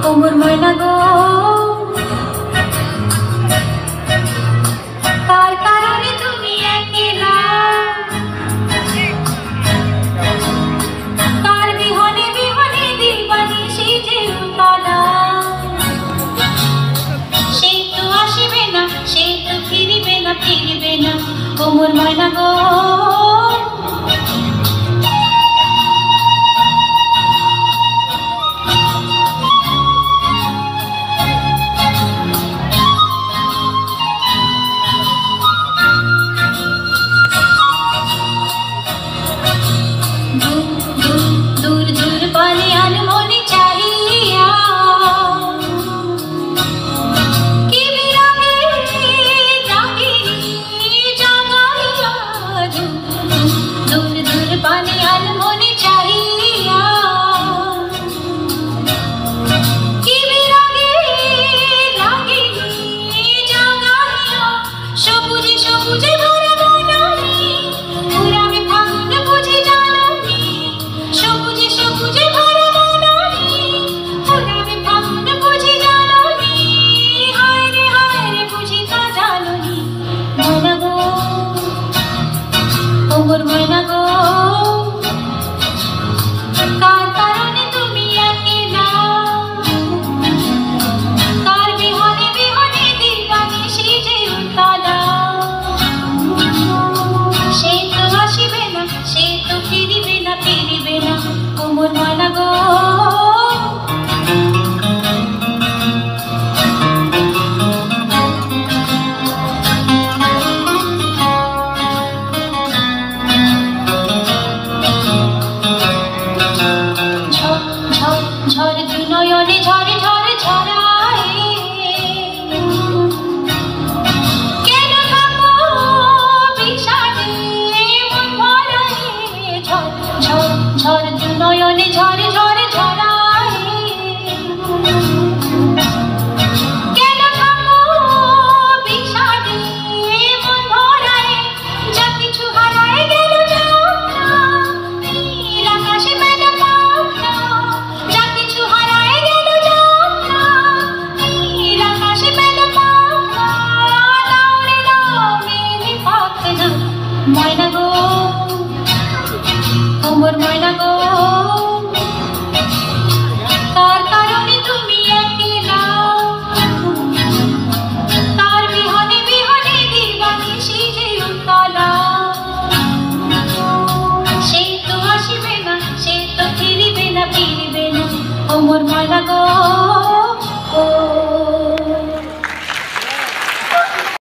কোমর ময়না গো কার কারণে তুমি একলা কার বিহনে বিহনে দিবানিশি যে উতলা সে তো আসিবে না সে তো ফিরিবে না কোমর ময়না গো কোমর ময়না গো কার কারণে তুমি একলা কার বিহনে বিহনে দিবানিশি যে উতলা সে তো আসিবে না সে তো ফিরিবে না কোমর ময়না গো ঝড় দুই নয়নে ঝরে ঝরে ঝরায় কেন থাকো বিষাদে মন ভরায় ঝড় দুই নয়নে ঝরে ঝরে ঝরায় কেন থাকো বিষাদে মন ভরায় যা কিছু হারায় গেল যাও না নীল আকাশে মেঘ পাও না যা কিছু হারায় গেল যাও না নীল আকাশে মেঘ পাও না দাও নীল পাক না ময়না গো কোমর ময়না গো কার কারণে তুমি একলা কার বিহনে বিহনে দিবানিশি যে উতলা সে তো আসিবে না সে তো ফিরিবে না কোমর ময়না গো